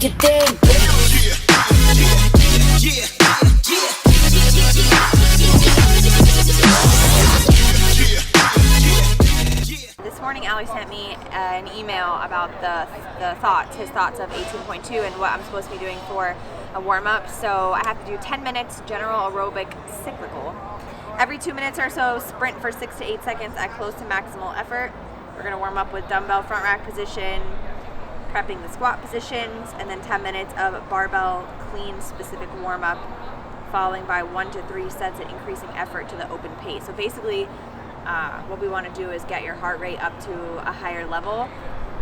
your thing. This morning, Ali sent me an email about his thoughts of 18.2 and what I'm supposed to be doing for a warm-up. So I have to do 10 minutes general aerobic cyclical. Every 2 minutes or so, sprint for 6 to 8 seconds at close to maximal effort. We're gonna warm up with dumbbell front rack position, prepping the squat positions, and then 10 minutes of barbell clean specific warm-up, following by 1 to 3 sets at increasing effort to the open pace. So basically, what we want to do is get your heart rate up to a higher level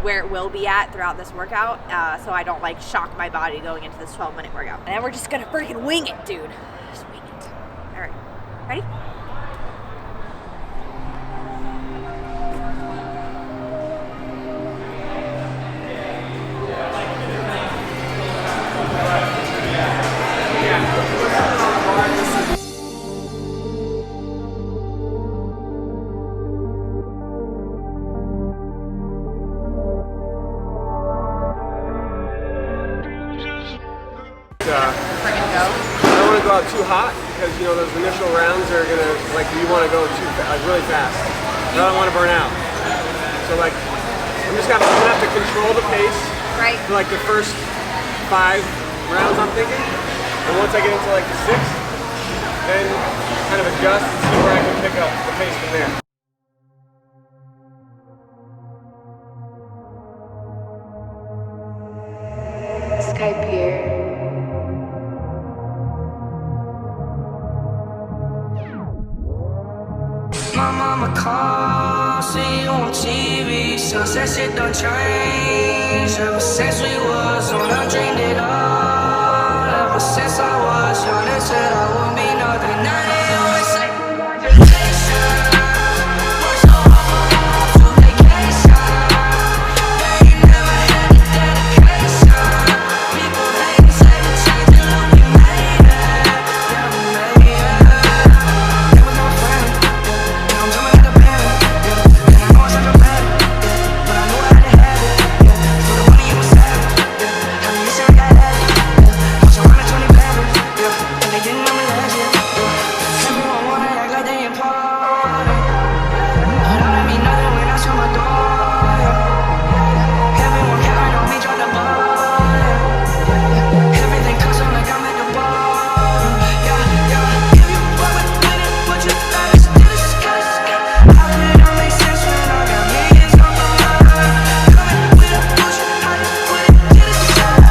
where it will be at throughout this workout, so I don't like shock my body going into this 12-minute workout. And then we're just gonna freaking wing it, dude. Just wing it. All right, ready? I don't want to go out too hot because those initial rounds are gonna you want to go really fast. I don't want to burn out. So I'm gonna have to control the pace for the first 5 rounds, I'm thinking. And once I get into the 6th, then kind of adjust and see where I can pick up the pace from there. Skype here. My mama calls, see you on TV. Sunset shit don't change. Ever since we was on, I dreamed it all. Ever since I was young, they said I wouldn't be nothing. Now they always say congratulations. Work so hard to vacation. They ain't never had the dedication. People hate and say we changed it, look, we made it. Yeah, we made it. There was no friend. I'm jumping at the band, yeah. And I know it's like a bad, yeah. But I knew I had to have it, yeah. For the money you was having, yeah. Have you missing like I had it, yeah. Watch around at 20 patterns, yeah. And they didn't know me last year, yeah. Everyone wanna act like they important, but all that mean nothing when I shut my door, yeah. Everyone counting on me, drop the ball, yeah. Everything custom like I'm at the bar, yeah, yeah. If you fuck with it, what you thought is discuss. How could it all make sense when I got millions on my mind? Coming with a push, I just put it to the side.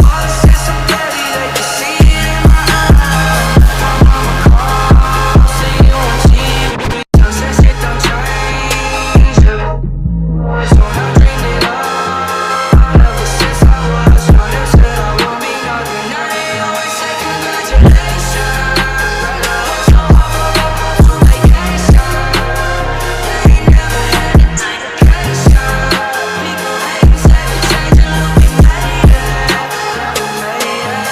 All the sense I'm ready, they can see it in my eyes. My mama calls, see you on TV. Sunset shit don't change, yeah. So I dreamed it all. Ever since I was young, they said I won't be nothing. Now they always say congratulations. Brother, work so hard to vacation. They ain't never had the dedication. People hate and say we changed it, look, we made it. Yeah, we made it.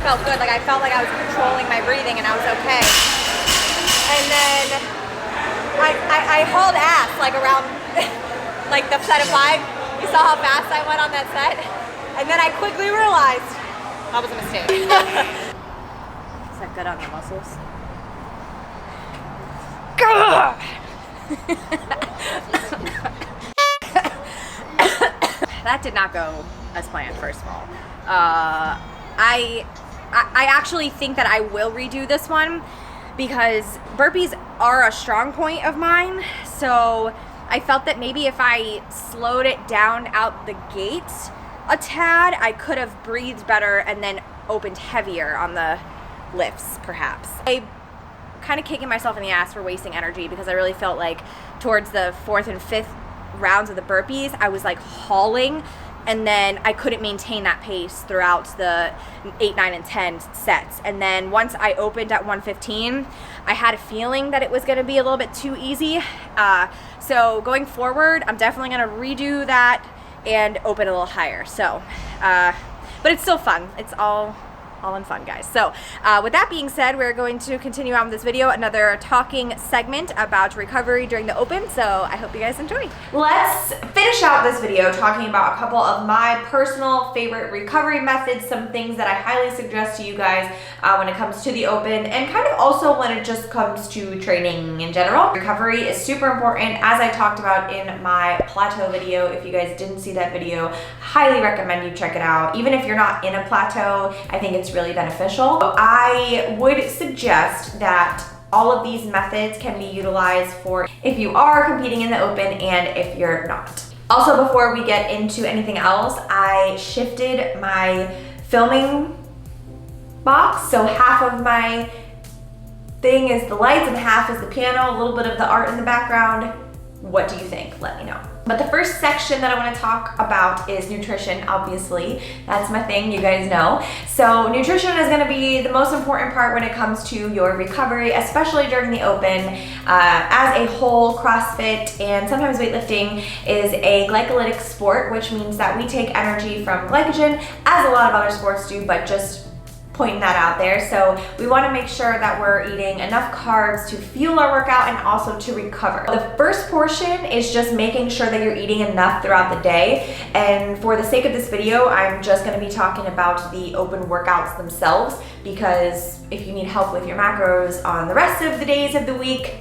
Felt good, I felt like I was controlling my breathing and I was okay. And then I hauled ass around the set of 5. You saw how fast I went on that set? And then I quickly realized that was a mistake. Is that good on your muscles? That did not go as planned, first of all. I actually think that I will redo this one because burpees are a strong point of mine. So I felt that maybe if I slowed it down out the gate a tad, I could have breathed better and then opened heavier on the lifts, perhaps. I kind of kicking myself in the ass for wasting energy because I really felt like towards the 4th and 5th rounds of the burpees, I was hauling and then I couldn't maintain that pace throughout the 8, 9, and 10 sets. And then once I opened at 115, I had a feeling that it was gonna be a little bit too easy. So going forward, I'm definitely gonna redo that and open a little higher. So, but it's still fun. It's all in fun, guys. So with that being said, we're going to continue on with this video, another talking segment about recovery during the open. So I hope you guys enjoy. Let's finish out this video talking about a couple of my personal favorite recovery methods, some things that I highly suggest to you guys when it comes to the open, and kind of also when it just comes to training in general. Recovery is super important, as I talked about in my plateau video. If you guys didn't see that video, highly recommend you check it out. Even if you're not in a plateau, I think it's really beneficial. I would suggest that all of these methods can be utilized for if you are competing in the open and if you're not. Also, before we get into anything else, I shifted my filming box. So half of my thing is the lights and half is the piano, a little bit of the art in the background. What do you think? Let me know. But the first section that I want to talk about is nutrition, obviously. That's my thing, you guys know. So nutrition is going to be the most important part when it comes to your recovery, especially during the open. As a whole, CrossFit and sometimes weightlifting is a glycolytic sport, which means that we take energy from glycogen, as a lot of other sports do, but just pointing that out there. So we want to make sure that we're eating enough carbs to fuel our workout and also to recover. The first portion is just making sure that you're eating enough throughout the day. And for the sake of this video, I'm just going to be talking about the open workouts themselves, because if you need help with your macros on the rest of the days of the week,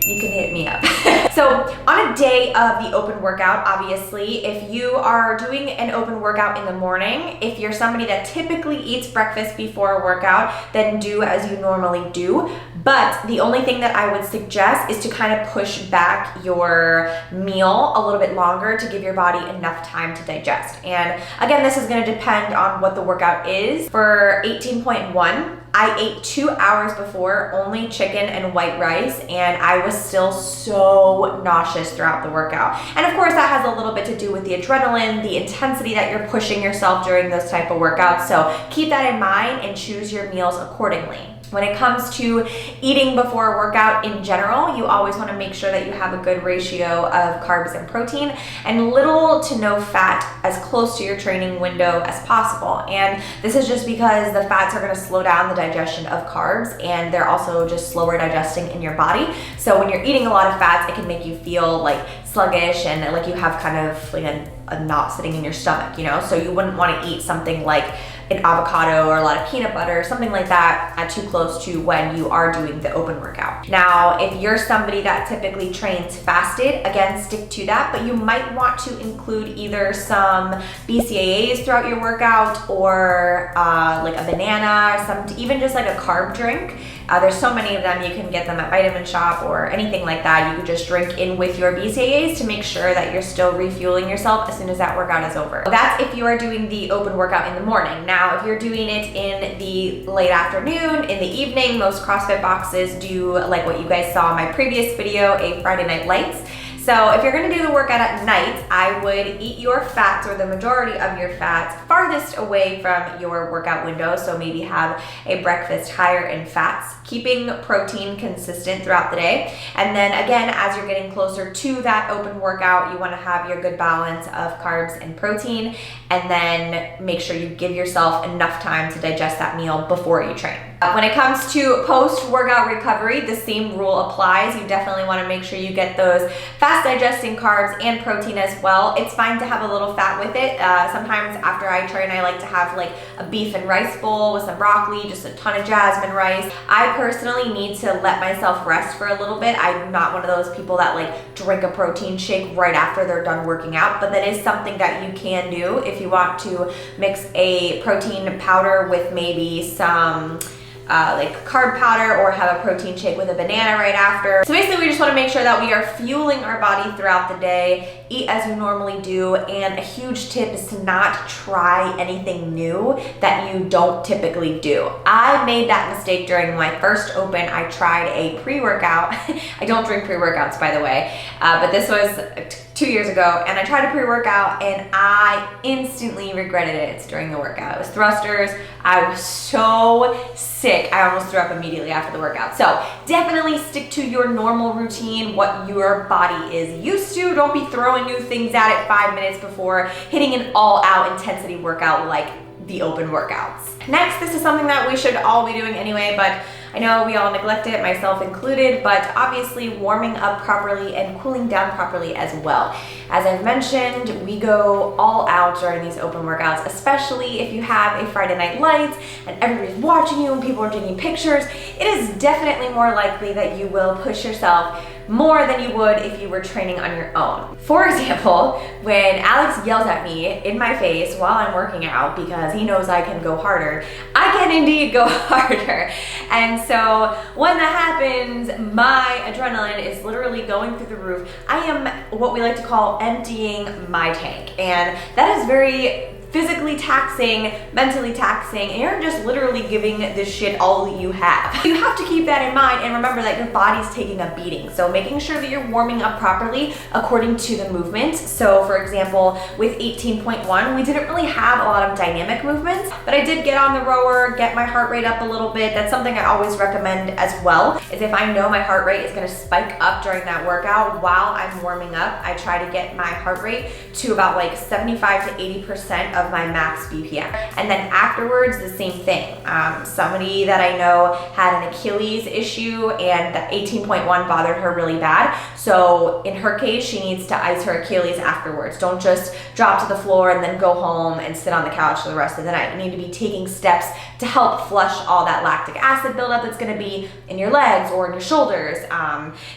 you can hit me up. So on a day of the open workout, obviously, if you are doing an open workout in the morning, if you're somebody that typically eats breakfast before a workout, then do as you normally do. But the only thing that I would suggest is to kind of push back your meal a little bit longer to give your body enough time to digest. And again, this is going to depend on what the workout is. For 18.1, I ate 2 hours before only chicken and white rice, and I was still so nauseous throughout the workout. And of course, that has a little bit to do with the adrenaline, the intensity that you're pushing yourself during those type of workouts. So keep that in mind and choose your meals accordingly. When it comes to eating before a workout in general, you always want to make sure that you have a good ratio of carbs and protein and little to no fat, as close to your training window as possible. And this is just because the fats are going to slow down the digestion of carbs, and they're also just slower digesting in your body. So when you're eating a lot of fats, it can make you feel like sluggish and like you have kind of like a knot sitting in your stomach, you know? So you wouldn't want to eat something like an avocado or a lot of peanut butter, something like that, too close to when you are doing the open workout. Now, if you're somebody that typically trains fasted, again, stick to that, but you might want to include either some BCAAs throughout your workout or like a banana, even just like a carb drink. There's so many of them. You can get them at Vitamin Shop or anything like that. You could just drink in with your BCAAs to make sure that you're still refueling yourself as soon as that workout is over. That's if you are doing the open workout in the morning. Now, if you're doing it in the late afternoon, in the evening, most CrossFit boxes do like what you guys saw in my previous video, a Friday Night Lights. So if you're gonna do the workout at night, I would eat your fats, or the majority of your fats, farthest away from your workout window. So maybe have a breakfast higher in fats, keeping protein consistent throughout the day. And then again, as you're getting closer to that open workout, you wanna have your good balance of carbs and protein, and then make sure you give yourself enough time to digest that meal before you train. When it comes to post-workout recovery, the same rule applies. You definitely want to make sure you get those fast-digesting carbs and protein as well. It's fine to have a little fat with it. Sometimes after I train, I like to have like a beef and rice bowl with some broccoli, just a ton of jasmine rice. I personally need to let myself rest for a little bit. I'm not one of those people that like drink a protein shake right after they're done working out, but that is something that you can do if you want to mix a protein powder with maybe some like carb powder, or have a protein shake with a banana right after. So basically, we just want to make sure that we are fueling our body throughout the day, eat as you normally do, and a huge tip is to not try anything new that you don't typically do. I made that mistake during my first open. I tried a pre-workout. I don't drink pre-workouts, by the way, but this was 2 years ago, and I tried a pre-workout and I instantly regretted it during the workout. It was thrusters. I was so sick. I almost threw up immediately after the workout. So definitely stick to your normal routine, what your body is used to. Don't be throwing new things at it 5 minutes before hitting an all-out intensity workout like the open workouts. Next, this is something that we should all be doing anyway, but I know we all neglect it, myself included, but obviously warming up properly and cooling down properly as well. As I've mentioned, we go all out during these open workouts, especially if you have a Friday night lights and everybody's watching you and people are taking pictures. It is definitely more likely that you will push yourself more than you would if you were training on your own. For example, when Alex yells at me in my face while I'm working out because he knows I can go harder, I can indeed go harder. And so when that happens, my adrenaline is literally going through the roof. I am what we like to call emptying my tank. And that is very physically taxing, mentally taxing, and you're just literally giving this shit all that you have. You have to keep that in mind and remember that your body's taking a beating. So making sure that you're warming up properly according to the movement. So for example, with 18.1, we didn't really have a lot of dynamic movements, but I did get on the rower, get my heart rate up a little bit. That's something I always recommend as well, is if I know my heart rate is gonna spike up during that workout while I'm warming up, I try to get my heart rate to about like 75 to 80% of my max BPM. And then afterwards, the same thing. Somebody that I know had an Achilles issue and the 18.1 bothered her really bad. So in her case, she needs to ice her Achilles afterwards. Don't just drop to the floor and then go home and sit on the couch for the rest of the night. You need to be taking steps to help flush all that lactic acid buildup that's gonna be in your legs or in your shoulders.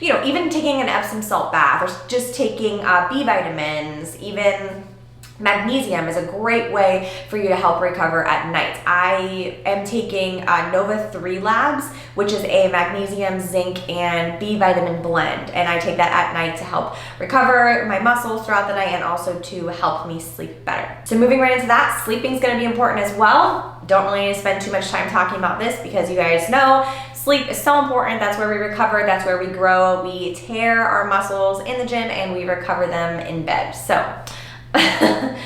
You know, even taking an Epsom salt bath or just taking B vitamins, even magnesium is a great way for you to help recover at night. I am taking Nova 3 Labs, which is a magnesium, zinc, and B vitamin blend. And I take that at night to help recover my muscles throughout the night and also to help me sleep better. So moving right into that, sleeping is gonna be important as well. Don't really need to spend too much time talking about this because you guys know sleep is so important. That's where we recover, that's where we grow. We tear our muscles in the gym and we recover them in bed. So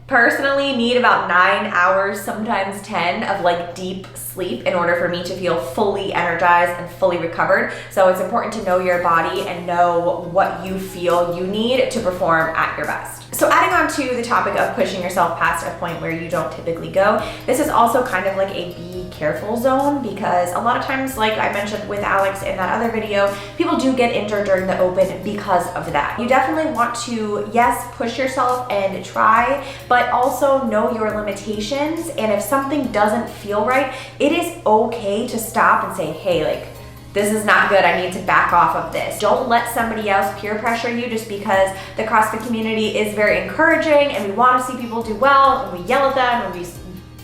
personally need about 9 hours, sometimes 10, of like deep sleep in order for me to feel fully energized and fully recovered. So it's important to know your body and know what you feel you need to perform at your best. So adding on to the topic of pushing yourself past a point where you don't typically go, this is also kind of like a be careful zone, because a lot of times, like I mentioned with Alex in that other video, people do get injured during the open because of that. You definitely want to, yes, push yourself and try, but also know your limitations. And if something doesn't feel right, it is okay to stop and say, hey, like, this is not good, I need to back off of this. Don't let somebody else peer pressure you just because the CrossFit community is very encouraging and we want to see people do well and we yell at them and we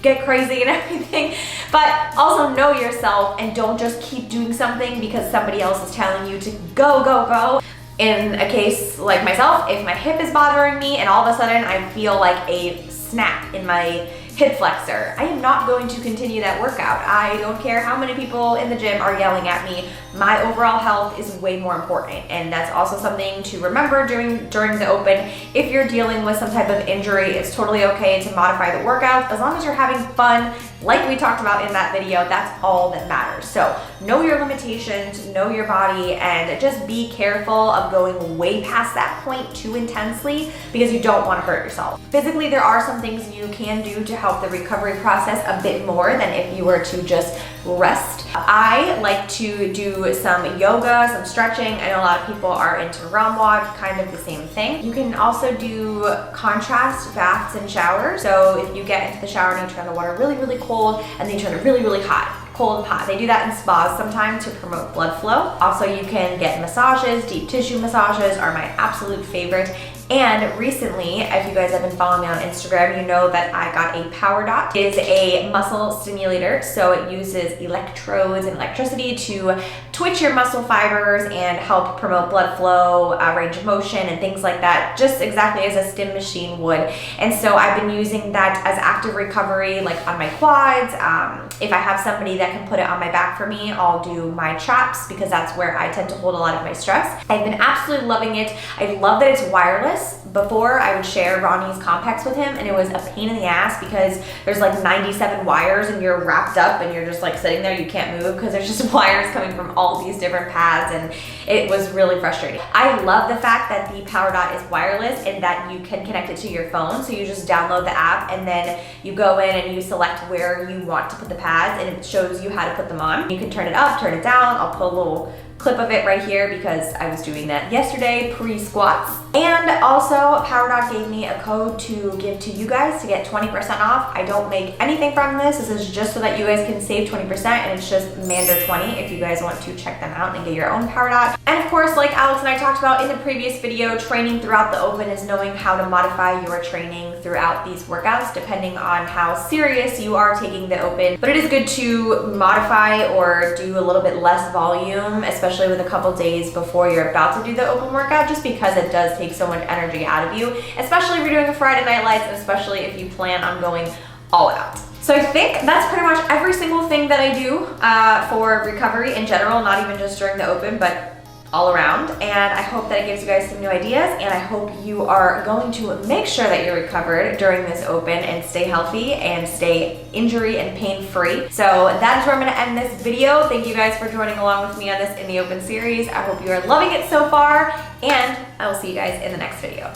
get crazy and everything. But also know yourself and don't just keep doing something because somebody else is telling you to go, go, go. In a case like myself, if my hip is bothering me and all of a sudden I feel like a snap in my hip flexor, I am not going to continue that workout. I don't care how many people in the gym are yelling at me. My overall health is way more important, and that's also something to remember during the open. If you're dealing with some type of injury, it's totally okay to modify the workout as long as you're having fun. Like we talked about in that video, that's all that matters. So know your limitations, know your body, and just be careful of going way past that point too intensely because you don't want to hurt yourself. Physically, there are some things you can do to help the recovery process a bit more than if you were to just rest. I like to do some yoga, some stretching. I know a lot of people are into Ramwad, kind of the same thing. You can also do contrast baths and showers. So if you get into the shower and you turn the water really, really cold and then you turn it really, really hot. Cold and hot. They do that in spas sometimes to promote blood flow. Also, you can get massages. Deep tissue massages are my absolute favorite. And recently, if you guys have been following me on Instagram, you know that I got a Power Dot. It is a muscle stimulator, so it uses electrodes and electricity to twitch your muscle fibers and help promote blood flow, range of motion, and things like that, just exactly as a stim machine would. And so I've been using that as active recovery, like on my quads. If I have somebody that can put it on my back for me, I'll do my traps because that's where I tend to hold a lot of my stress. I've been absolutely loving it. I love that it's wireless, Before, I would share Ronnie's Complex with him, and it was a pain in the ass because there's like 97 wires and you're wrapped up and you're just like sitting there, you can't move because there's just wires coming from all these different pads, and it was really frustrating. I love the fact that the Power Dot is wireless and that you can connect it to your phone. So you just download the app and then you go in and you select where you want to put the pads, and it shows you how to put them on. You can turn it up, turn it down. I'll put a little clip of it right here because I was doing that yesterday pre-squats. And also Power Dot gave me a code to give to you guys to get 20% off. I don't make anything from this. This is just so that you guys can save 20%, and it's just Mander20 if you guys want to check them out and get your own Power Dot. And of course, like Alex and I talked about in the previous video, training throughout the open is knowing how to modify your training throughout these workouts depending on how serious you are taking the open. But it is good to modify or do a little bit less volume, especially with a couple days before you're about to do the open workout, just because it does take so much energy out of you, especially if you're doing a Friday Night Lights, and especially if you plan on going all out. So I think that's pretty much every single thing that I do for recovery in general, not even just during the open, but all around. And I hope that it gives you guys some new ideas, and I hope you are going to make sure that you're recovered during this open and stay healthy and stay injury and pain free. So that is where I'm going to end this video. Thank you guys for joining along with me on this In the Open series. I hope you are loving it so far, and I will see you guys in the next video.